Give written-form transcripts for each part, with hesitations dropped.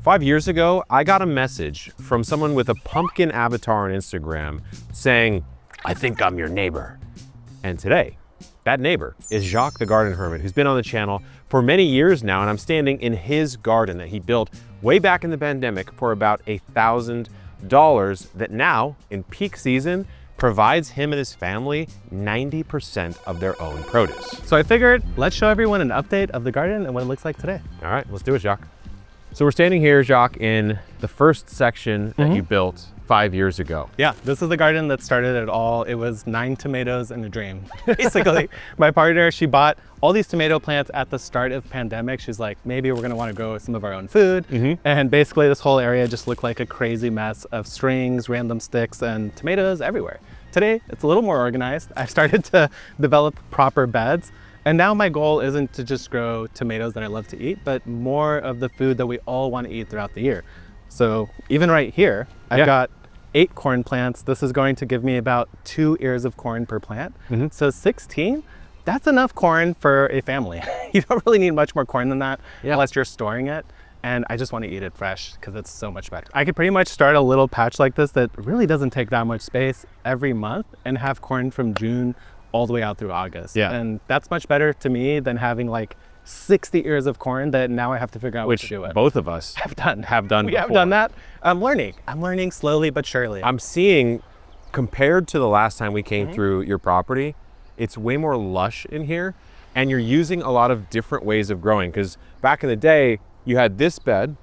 5 years ago, I got a message from someone with a pumpkin avatar on Instagram saying, "I think I'm your neighbor." And today, that neighbor is Jacques the Garden Hermit, who's been on the channel for many years now, and I'm standing in his garden that he built way back in the pandemic for about $1,000 that now, in peak season, provides him and his family 90% of their own produce. So I figured, let's show everyone an update of the garden and what it looks like today. All right, let's do it, Jacques. So we're standing here, Jacques, in the first section that you built 5 years ago. Yeah, this is the garden that started it all. It was 9 tomatoes and a dream. Basically, my partner, she bought all these tomato plants at the start of pandemic. She's like, maybe we're gonna wanna grow some of our own food. And basically this whole area just looked like a crazy mess of strings, random sticks, and tomatoes everywhere. Today, it's a little more organized. I've started to develop proper beds. And now my goal isn't to just grow tomatoes that I love to eat, but more of the food that we all want to eat throughout the year. So even right here, I've got 8 corn plants. This is going to give me about 2 ears of corn per plant. So 16, that's enough corn for a family. You don't really need much more corn than that unless you're storing it. And I just want to eat it fresh because it's so much better. I could pretty much start a little patch like this that really doesn't take that much space every month and have corn from June all the way out through August. And that's much better to me than having like 60 ears of corn that now I have to figure out what to do with. Both of us have done. We before. have done that. I'm learning slowly but surely. I'm seeing, compared to the last time we came through your property, it's way more lush in here, and you're using a lot of different ways of growing, because back in the day, you had this bed,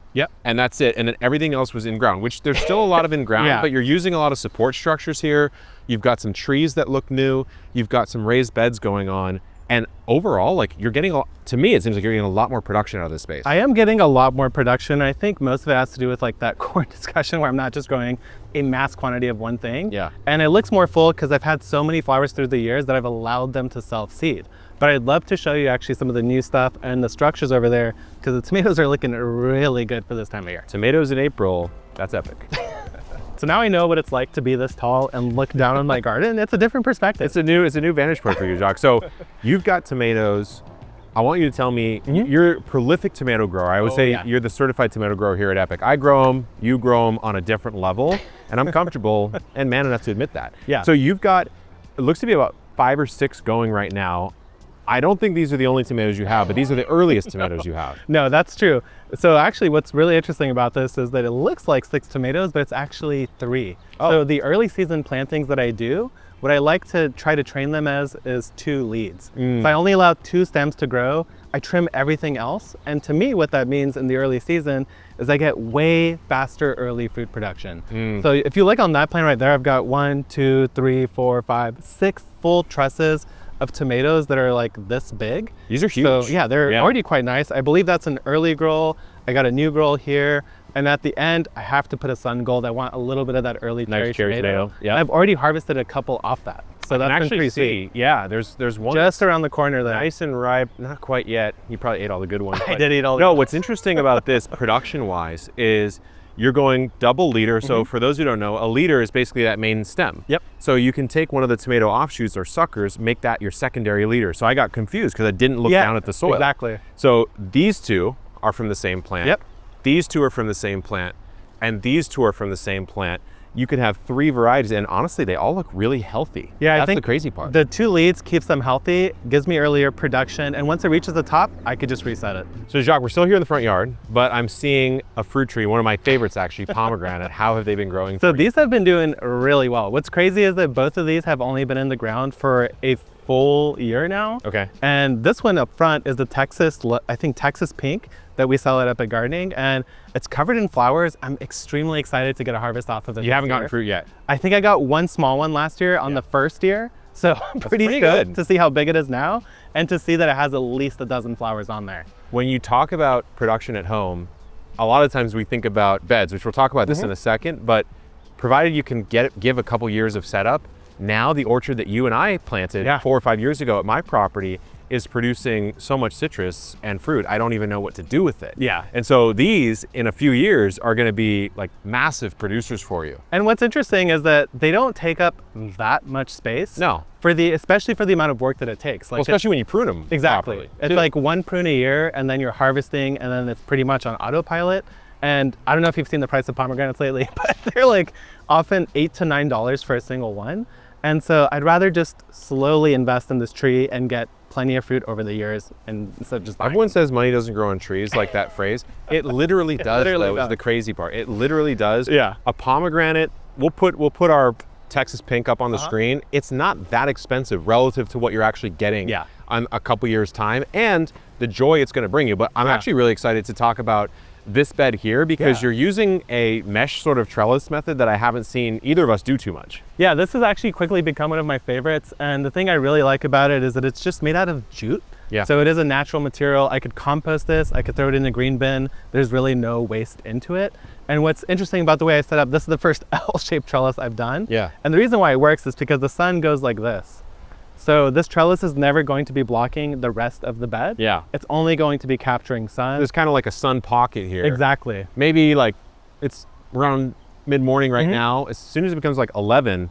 and that's it, and then everything else was in ground, which there's still a lot of in ground, but you're using a lot of support structures here. You've got some trees that look new, you've got some raised beds going on, and overall, like, you're getting, to me, it seems like you're getting a lot more production out of this space. I am getting a lot more production. I think most of it has to do with like that corn discussion where I'm not just growing a mass quantity of one thing. And it looks more full because I've had so many flowers through the years that I've allowed them to self-seed. But I'd love to show you actually some of the new stuff and the structures over there, because the tomatoes are looking really good for this time of year. Tomatoes in April, that's epic. So now I know what it's like to be this tall and look down on my garden. It's a different perspective. It's a new vantage point for you, Jacques. So you've got tomatoes. I want you to tell me, you're a prolific tomato grower. I would say you're the certified tomato grower here at Epic. I grow them, you grow them on a different level, and I'm comfortable and man enough to admit that. So you've got, it looks to be about 5 or 6 going right now. I don't think these are the only tomatoes you have, but these are the earliest tomatoes you have. No, that's true. So actually what's really interesting about this is that it looks like 6 tomatoes, but it's actually 3. So the early season plantings that I do, what I like to try to train them as is 2 leads. If I only allow 2 stems to grow, I trim everything else. And to me, what that means in the early season is I get way faster early fruit production. So if you look on that plant right there, I've got 1, 2, 3, 4, 5, 6 full trusses of tomatoes that are like this big. These are huge. So yeah, they're already quite nice. I believe that's an early grow. I got a new grow here. And at the end, I have to put a sun gold. I want a little bit of that early cherry tomato. And I've already harvested a couple off that. So that's been pretty sweet. Yeah, there's one just around the corner there. Nice and ripe, not quite yet. You probably ate all the good ones. I did eat all the good No, ones. what's interesting about this production-wise is you're going double leader. So for those who don't know, a leader is basically that main stem. So you can take one of the tomato offshoots or suckers, make that your secondary leader. So I got confused because I didn't look down at the soil. Exactly. So these 2 are from the same plant. These 2 are from the same plant. And these 2 are from the same plant. You could have 3 varieties, and honestly, they all look really healthy. I think the crazy part. The 2 leads keeps them healthy, gives me earlier production, and once it reaches the top, I could just reset it. So Jacques, we're still here in the front yard, but I'm seeing a fruit tree, one of my favorites actually, pomegranate. How have they been growing? So these have been doing really well. What's crazy is that both of these have only been in the ground for a full year now. And this one up front is the Texas pink that we sell at Epic Gardening, and it's covered in flowers. I'm extremely excited to get a harvest off of it. You haven't gotten fruit yet? I think I got 1 small one last year on the first year. So I'm pretty good to see how big it is now and to see that it has at least a dozen flowers on there. When you talk about production at home, a lot of times we think about beds, which we'll talk about this in a second, but provided you can give a couple years of setup, now the orchard that you and I planted 4 or 5 years ago at my property is producing so much citrus and fruit, I don't even know what to do with it. And so these, in a few years, are gonna be like massive producers for you. And what's interesting is that they don't take up that much space. No. Especially for the amount of work that it takes. Like, well, especially when you prune them properly. It's like 1 prune a year, and then you're harvesting, and then it's pretty much on autopilot. And I don't know if you've seen the price of pomegranates lately, but they're like often $8 to $9 for a single one. And so I'd rather just slowly invest in this tree and get plenty of fruit over the years, and instead of just buying. Everyone says money doesn't grow on trees, like that phrase. It literally does, though, is the crazy part. It literally does. Yeah. A pomegranate, we'll put our Texas pink up on the screen. It's not that expensive relative to what you're actually getting on a couple years time and the joy it's going to bring you. But I'm actually really excited to talk about this bed here because you're using a mesh sort of trellis method that I haven't seen either of us do too much. Yeah, this has actually quickly become one of my favorites. And the thing I really like about it is that it's just made out of jute. Yeah. So it is a natural material. I could compost this, I could throw it in a green bin. There's really no waste into it. And what's interesting about the way I set up, this is the first L-shaped trellis I've done. Yeah. And the reason why it works is because the sun goes like this. So this trellis is never going to be blocking the rest of the bed. Yeah. It's only going to be capturing sun. There's kind of like a sun pocket here. Exactly. Maybe like it's around mid-morning right now. As soon as it becomes like 11,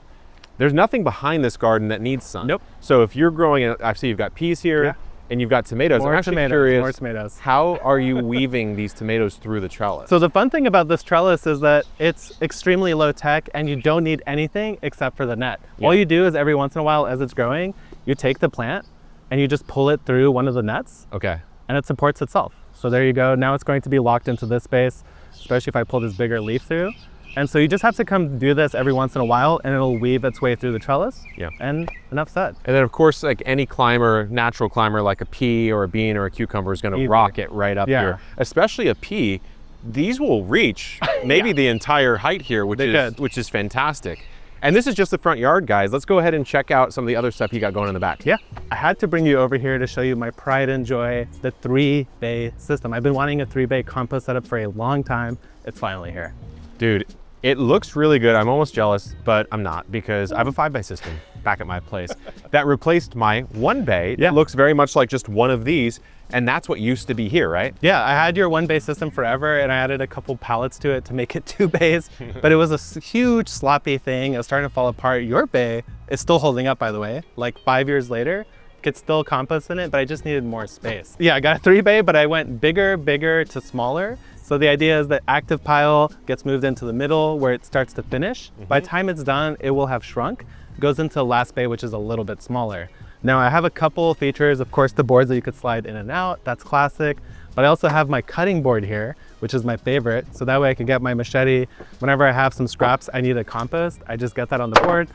there's nothing behind this garden that needs sun. Nope. So if you're growing, I see you've got peas here and you've got tomatoes. I'm actually curious, more tomatoes. How are you weaving these tomatoes through the trellis? So the fun thing about this trellis is that it's extremely low tech and you don't need anything except for the net. All you do is every once in a while as it's growing, you take the plant and you just pull it through one of the nets. Okay. And it supports itself. So there you go. Now it's going to be locked into this space, especially if I pull this bigger leaf through. And so you just have to come do this every once in a while and it'll weave its way through the trellis. Yeah. And enough said. And then of course, like any climber, natural climber, like a pea or a bean or a cucumber is going to rock it right up here. Especially a pea. These will reach maybe the entire height here, which is fantastic. And this is just the front yard, guys. Let's go ahead and check out some of the other stuff you got going in the back. Yeah, I had to bring you over here to show you my pride and joy, the 3-bay system. I've been wanting a 3-bay compost setup for a long time. It's finally here. Dude, it looks really good. I'm almost jealous, but I'm not because I have a 5-bay system back at my place that replaced my 1-bay. It looks very much like just one of these. And that's what used to be here, right? Yeah, I had your 1-bay system forever and I added a couple pallets to it to make it 2 bays, but it was a huge sloppy thing. It was starting to fall apart. Your bay is still holding up, by the way. Like 5 years later, could still compost in it, but I just needed more space. Yeah, I got a 3-bay, but I went bigger to smaller. So the idea is that active pile gets moved into the middle where it starts to finish. By the time it's done, it will have shrunk. Goes into last bay, which is a little bit smaller. Now I have a couple features, of course, the boards that you could slide in and out, that's classic. But I also have my cutting board here, which is my favorite. So that way I can get my machete. Whenever I have some scraps I need to compost, I just get that on the board.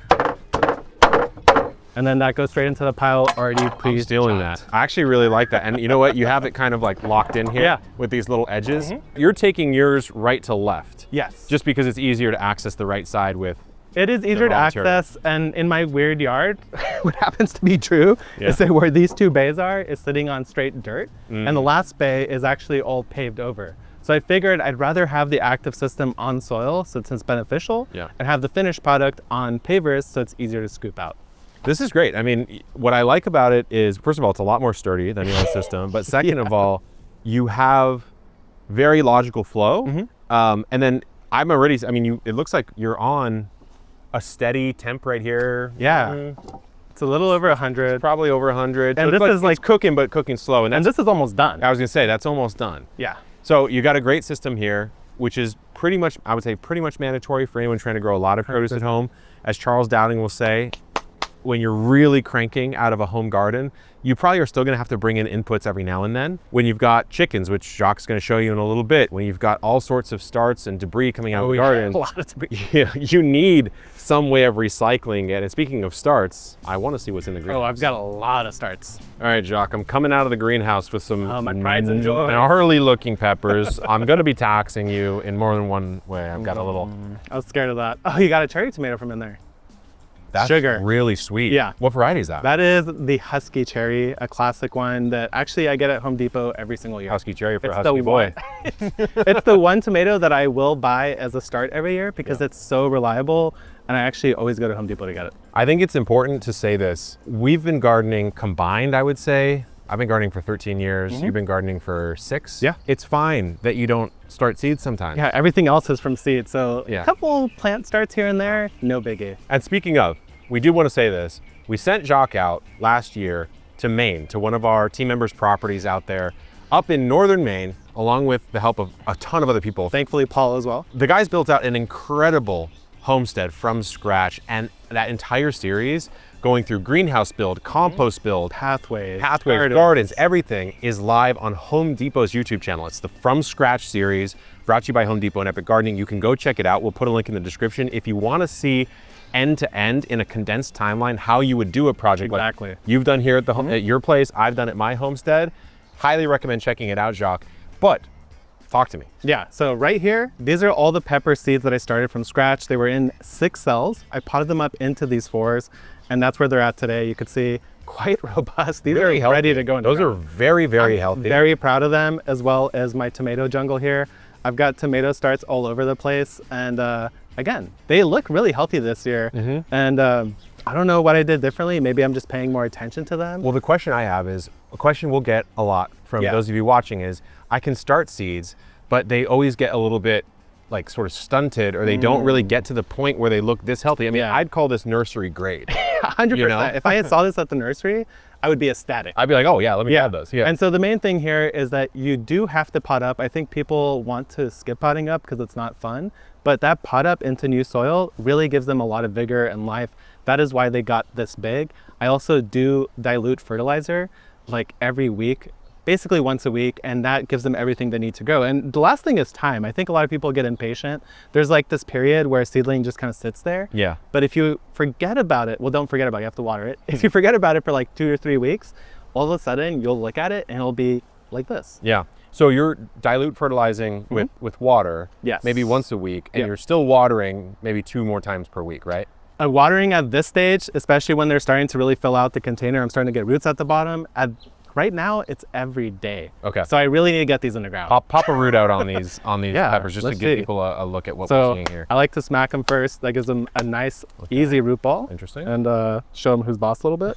And then that goes straight into the pile already pre-chopped. Stealing that. I actually really like that. And you know what? You have it kind of like locked in here with these little edges. You're taking yours right to left. Yes. Just because it's easier to access the right side with. It is easier to access, and in my weird yard, what happens to be true is that where these 2 bays are is sitting on straight dirt, and the last bay is actually all paved over. So I figured I'd rather have the active system on soil, so it's beneficial, and have the finished product on pavers, so it's easier to scoop out. This is great. I mean, what I like about it is, first of all, it's a lot more sturdy than your own system, but second of all, you have very logical flow, and then it looks like you're on a steady temp right here. Yeah. It's a little over 100. It's probably over 100. And so this is like cooking, but cooking slow. And this is almost done. I was gonna say, that's almost done. Yeah. So you got a great system here, which is pretty much, I would say, pretty much mandatory for anyone trying to grow a lot of produce at home. As Charles Dowding will say, when you're really cranking out of a home garden, you probably are still gonna have to bring in inputs every now and then. When you've got chickens, which Jacques is gonna show you in a little bit, when you've got all sorts of starts and debris coming out of the garden, a lot of debris. You need some way of recycling it. And speaking of starts, I wanna see what's in the greenhouse. Oh, I've got a lot of starts. All right, Jacques, I'm coming out of the greenhouse with some my pride's and joy. gnarly looking peppers. I'm gonna be taxing you in more than one way. I've got a little. I was scared of that. Oh, you got a cherry tomato from in there. That's sugar. Really sweet. Yeah. What variety is that? That is the Husky Cherry, a classic one that actually I get at Home Depot every single year. Husky Cherry for it's a Husky boy. It's the one tomato that I will buy as a start every year because it's so reliable, and I actually always go to Home Depot to get it. I think it's important to say this. We've been gardening combined, I would say. I've been gardening for 13 years. You've been gardening for 6. Yeah. It's fine that you don't start seeds sometimes. Yeah, everything else is from seed. So a couple plant starts here and there, no biggie. And speaking of, we do want to say this. We sent Jacques out last year to Maine, to one of our team members' properties out there, up in northern Maine, along with the help of a ton of other people. Thankfully, Paul as well. The guys built out an incredible homestead from scratch, and that entire series, going through greenhouse build, compost build, Pathways, gardens, everything is live on Home Depot's YouTube channel. It's the From Scratch series brought to you by Home Depot and Epic Gardening. You can go check it out. We'll put a link in the description. If you want to see end to end in a condensed timeline how you would do a project Exactly. like you've done here at the at your place, I've done at my homestead, highly recommend checking it out, Jacques. But talk to me. Yeah, so right here, these are all the pepper seeds that I started from scratch. They were in 6 cells. I potted them up into these 4s, and that's where they're at today. You could see quite robust. These Really are healthy. ready to go into Those are very, very I'm healthy. Very proud of them, as well as my tomato jungle here. I've got tomato starts all over the place, and again, they look really healthy this year. And I don't know what I did differently. Maybe I'm just paying more attention to them. Well, the question I have is, a question we'll get a lot from those of you watching is, I can start seeds, but they always get a little bit like sort of stunted, or they don't really get to the point where they look this healthy. I mean, I'd call this nursery grade. 100%. You know? If I had saw this at the nursery, I would be ecstatic. I'd be like, oh yeah, let me have those. Yeah. And so the main thing here is that you do have to pot up. I think people want to skip potting up because it's not fun, but that pot up into new soil really gives them a lot of vigor and life. That is why they got this big. I also do dilute fertilizer like every week, basically once a week, and that gives them everything they need to grow. And the last thing is time. I think a lot of people get impatient. There's like this period where a seedling just kind of sits there. Yeah. But if you forget about it, well, don't forget about it, you have to water it. If you forget about it for like 2 or 3 weeks, all of a sudden you'll look at it and it'll be like this. Yeah. So you're dilute fertilizing with water, Yes. maybe once a week, and you're still watering maybe 2 more times per week, right? Watering at this stage, especially when they're starting to really fill out the container, I'm starting to get roots at the bottom. Right now, it's every day. Okay. So I really need to get these in the ground. Pop a root out on these peppers just to let's give see. people a look at what we're seeing here. I like to smack them first. That gives them a nice, easy root ball. Interesting. And show them who's boss a little bit.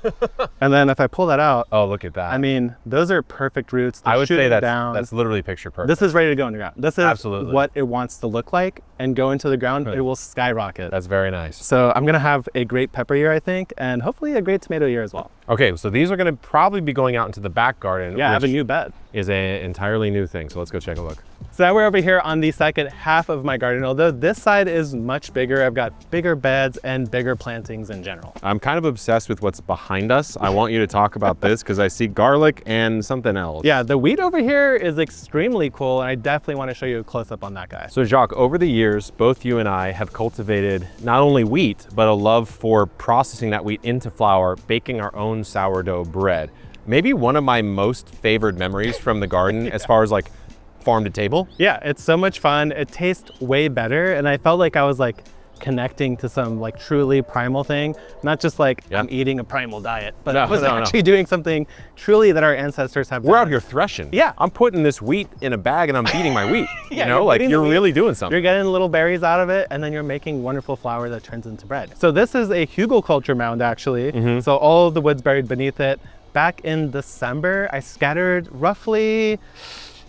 And then if I pull that out, Oh, look at that. I mean, those are perfect roots. They're I would say shooting that's literally picture perfect. This is ready to go in the ground. This is Absolutely. what it wants to look like, and go into the ground, it will skyrocket. That's very nice. So I'm gonna have a great pepper year, I think, and hopefully a great tomato year as well. Okay, so these are going to probably be going out into the back garden. Yeah, I have a which new bed. is an entirely new thing. So let's go check a look. So now we're over here on the second half of my garden, although this side is much bigger. I've got bigger beds and bigger plantings in general. I'm kind of obsessed with what's behind us. I want you to talk about this because I see garlic and something else. Yeah, the wheat over here is extremely cool, and I definitely want to show you a close-up on that guy. So Jacques, over the years, both you and I have cultivated not only wheat, but a love for processing that wheat into flour, baking our own sourdough bread. Maybe one of my most favored memories from the garden as far as like farm to table. Yeah, it's so much fun. It tastes way better, and I felt like I was like connecting to some like truly primal thing, not just like I'm eating a primal diet, but I was actually doing something truly that our ancestors have done. We're out here threshing. Yeah. I'm putting this wheat in a bag and I'm beating my wheat. Yeah, you know, like you're really doing something. You're getting little berries out of it, and then you're making wonderful flour that turns into bread. So this is a hugelkultur mound, actually. So all of the wood's buried beneath it. Back in December, I scattered roughly,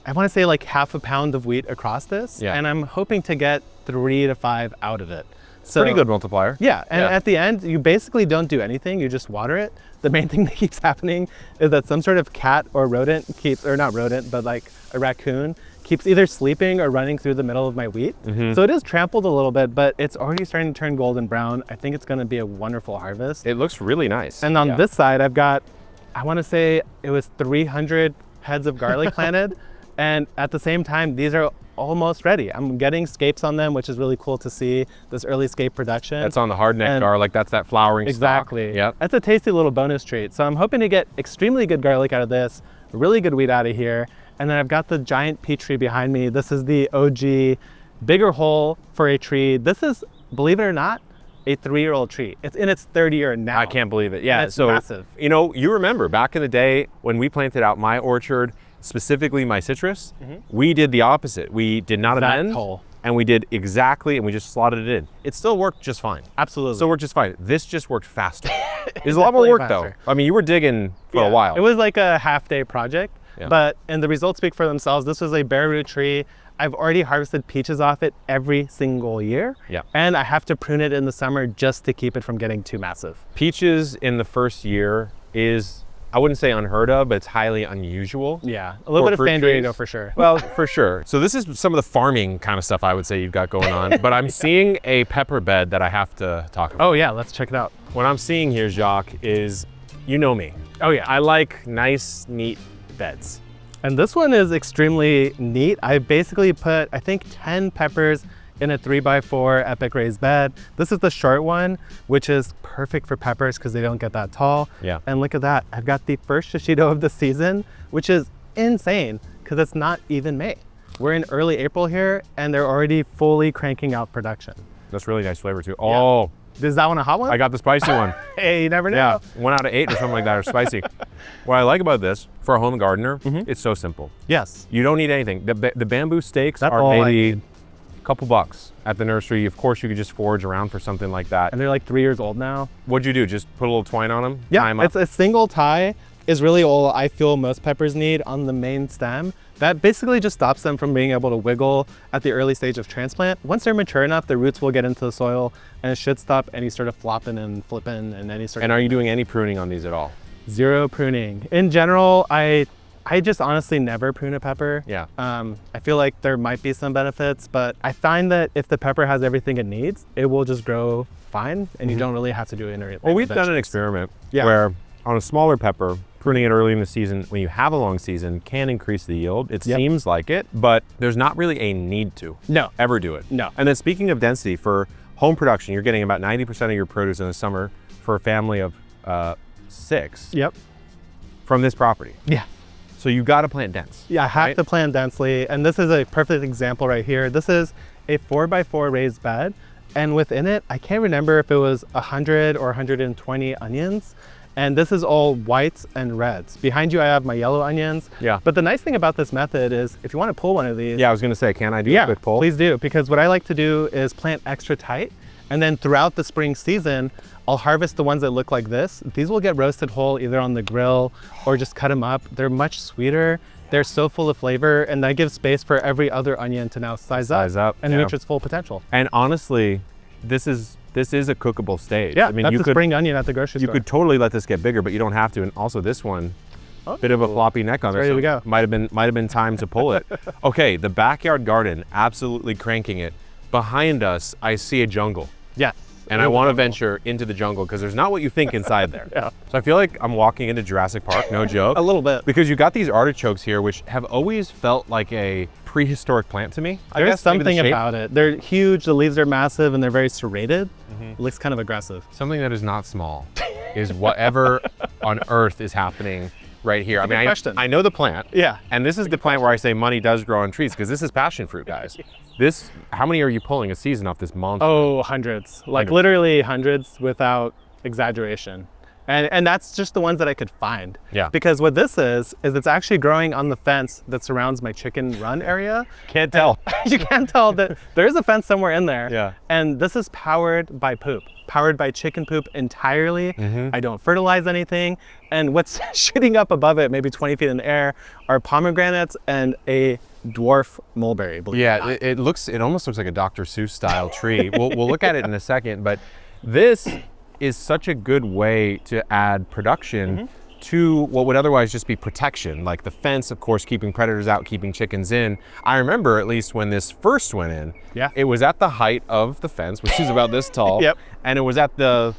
I want to say like half a pound of wheat across this, and I'm hoping to get 3 to 5 out of it. So, pretty good multiplier. Yeah, and at the end, you basically don't do anything, you just water it. The main thing that keeps happening is that some sort of cat or rodent keeps, or not rodent, but like a raccoon, keeps either sleeping or running through the middle of my wheat. So it is trampled a little bit, but it's already starting to turn golden brown. I think it's gonna be a wonderful harvest. It looks really nice. And on this side, I've got, I wanna say it was 300 heads of garlic planted. And at the same time, these are almost ready. I'm getting scapes on them, which is really cool to see this early scape production. That's on the hardneck garlic. That's that flowering exactly. Yep. That's a tasty little bonus treat. So I'm hoping to get extremely good garlic out of this, really good wheat out of here. And then I've got the giant peach tree behind me. This is the OG bigger hole for a tree. This is, believe it or not, a 3-year-old tree. It's in its 3rd year now. I can't believe it. Yeah, it's massive. You know, you remember back in the day when we planted out my orchard, specifically my citrus, we did the opposite. We did not amend, and we did exactly, and we just slotted it in. It still worked just fine. Absolutely. Still worked just fine. This just worked faster. It was a lot more work though. I mean, you were digging for a while. It was like a half-day project, and the results speak for themselves. This was a bare root tree. I've already harvested peaches off it every single year. And I have to prune it in the summer just to keep it from getting too massive. Peaches in the first year is I wouldn't say unheard of, but it's highly unusual. Yeah, a little bit of fruit San trees. Diego for sure. Well, for sure. So this is some of the farming kind of stuff I would say you've got going on, but I'm seeing a pepper bed that I have to talk about. Oh yeah, let's check it out. What I'm seeing here, Jacques, is, you know me. Oh yeah. I like nice, neat beds. And this one is extremely neat. I basically put, I think 10 peppers in a 3x4 epic raised bed. This is the short one, which is perfect for peppers because they don't get that tall. Yeah. And look at that. I've got the first shishito of the season, which is insane because it's not even May. We're in early April here and they're already fully cranking out production. That's really nice flavor too. Oh, Is that one a hot one? I got the spicy one. Hey, you never know. Yeah, 1 out of 8 or something like that are spicy. What I like about this, for a home gardener, it's so simple. Yes. You don't need anything. The bamboo stakes That's are all I maybe need. a couple bucks at the nursery. Of course, you could just forage around for something like that. And they're like 3 years old now. What'd you do? Just put a little twine on them? Tie Yeah, 'em up? it's a single tie is really all I feel most peppers need on the main stem. That basically just stops them from being able to wiggle at the early stage of transplant. Once they're mature enough, the roots will get into the soil and it should stop any sort of flopping and flipping and any sort And of are you doing any pruning on these at all? zero pruning. In general, I just honestly never prune a pepper. Yeah. I feel like there might be some benefits, but I find that if the pepper has everything it needs, it will just grow fine and you don't really have to do any. Well, we've done an experiment Yeah. where on a smaller pepper, pruning it early in the season when you have a long season can increase the yield. It Yep. seems like it, but there's not really a need to No. ever do it. No. And then speaking of density, for home production, you're getting about 90% of your produce in the summer for a family of 6 Yep. from this property. Yeah. So you got to plant dense. Yeah, I have right? to plant densely. And this is a perfect example right here. This is a 4x4 raised bed. And within it, I can't remember if it was 100 or 120 onions. And this is all whites and reds. Behind you, I have my yellow onions. Yeah. But the nice thing about this method is if you want to pull one of these, Yeah, I was going to say, can I do a yeah, quick pull? please do. Because what I like to do is plant extra tight. And then throughout the spring season, I'll harvest the ones that look like this. These will get roasted whole either on the grill or just cut them up. They're much sweeter. They're so full of flavor, and that gives space for every other onion to now size up and yeah. reach its full potential. And honestly, this is a cookable stage. Yeah, I mean, that's you a could spring onion at the grocery you store. could totally let this get bigger, but you don't have to. And also this one, bit of a floppy neck on it. Ready to go. Might have been time to pull it. Okay, the backyard garden, absolutely cranking it. Behind us, I see a jungle. Yeah. And I want to venture into the jungle because there's not what you think inside there. Yeah. So I feel like I'm walking into Jurassic Park, no joke. A little bit. Because you got these artichokes here, which have always felt like a prehistoric plant to me. I There's guess maybe the something shape. about it. They're huge, the leaves are massive, and they're very serrated. It looks kind of aggressive. Something that is not small is whatever on earth is happening right here. I good mean, question. I know the plant. Yeah. And this is the plant where I say money does grow on trees because this is passion fruit, guys. This, how many are you pulling a season off this monster? Oh, hundreds. Like Hundreds. literally hundreds without exaggeration. And that's just the ones that I could find. Yeah. Because what this is it's actually growing on the fence that surrounds my chicken run area. Can't tell. You can't tell that there is a fence somewhere in there. Yeah. And this is powered by poop, powered by chicken poop entirely. I don't fertilize anything. And what's shooting up above it, maybe 20 feet in the air, are pomegranates and a dwarf mulberry. believe it or Yeah, not. it almost looks like a Dr. Seuss style tree. We'll look at it in a second, but this is such a good way to add production to what would otherwise just be protection, like the fence, of course, keeping predators out, keeping chickens in. I remember at least when this first went in, Yeah. it was at the height of the fence, which is about this tall. Yep. And it was at the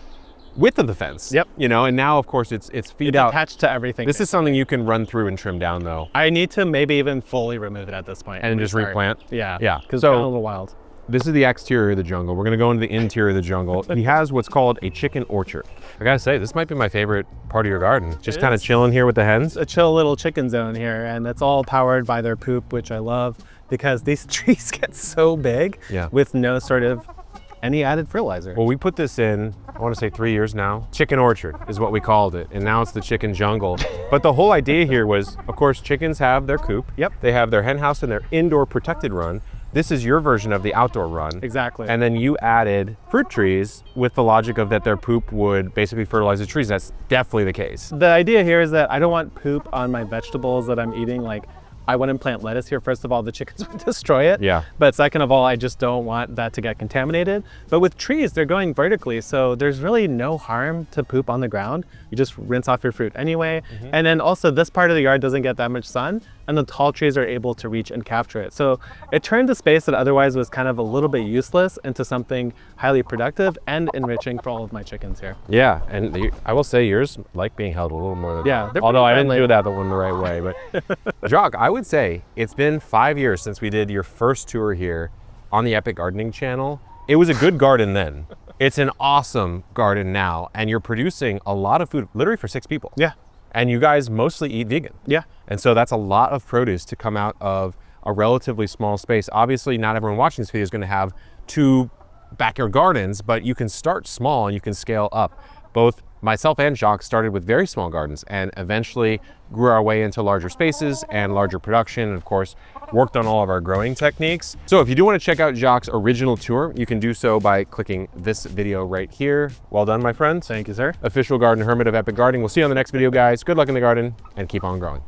width of the fence. Yep. You know, and now of course it's feed It's out. attached to everything. This is something you can run through and trim down though. I need to maybe even fully remove it at this point. And just restart. replant? Yeah. Yeah. Because So- it's a little wild. This is the exterior of the jungle. We're gonna go into the interior of the jungle. He has what's called a chicken orchard. I gotta say, this might be my favorite part of your garden. Just It kind of is. chilling here with the hens. A chill little chicken zone here, and it's all powered by their poop, which I love because these trees get so big Yeah. with no sort of any added fertilizer. Well, we put this in, I wanna say 3 years now. Chicken orchard is what we called it. And now it's the chicken jungle. But the whole idea here was, of course, chickens have their coop. Yep. They have their hen house and their indoor protected run. This is your version of the outdoor run. Exactly. And then you added fruit trees with the logic of that their poop would basically fertilize the trees. That's definitely the case. The idea here is that I don't want poop on my vegetables that I'm eating, like I wouldn't plant lettuce here. First of all, the chickens would destroy it. Yeah. But second of all, I just don't want that to get contaminated. But with trees, they're going vertically, so there's really no harm to poop on the ground. You just rinse off your fruit anyway. And then also this part of the yard doesn't get that much sun, and the tall trees are able to reach and capture it. So it turned a space that otherwise was kind of a little bit useless into something highly productive and enriching for all of my chickens here. Yeah, and I will say yours like being held a little more than Yeah, they're although I pretty didn't friendly. do that the one the right way. But Jacques, I would say it's been 5 years since we did your first tour here on the Epic Gardening channel. It was a good garden then. It's an awesome garden now, and you're producing a lot of food, literally for 6 people. Yeah. And you guys mostly eat vegan. Yeah. And so that's a lot of produce to come out of a relatively small space. Obviously, not everyone watching this video is going to have 2 backyard gardens, but you can start small and you can scale up. Both myself and Jacques started with very small gardens and eventually grew our way into larger spaces and larger production, and of course, worked on all of our growing techniques. So if you do want to check out Jacques' original tour, you can do so by clicking this video right here. Well done, my friends. Thank you, sir. Official garden hermit of Epic Gardening. We'll see you on the next video, guys. Good luck in the garden and keep on growing.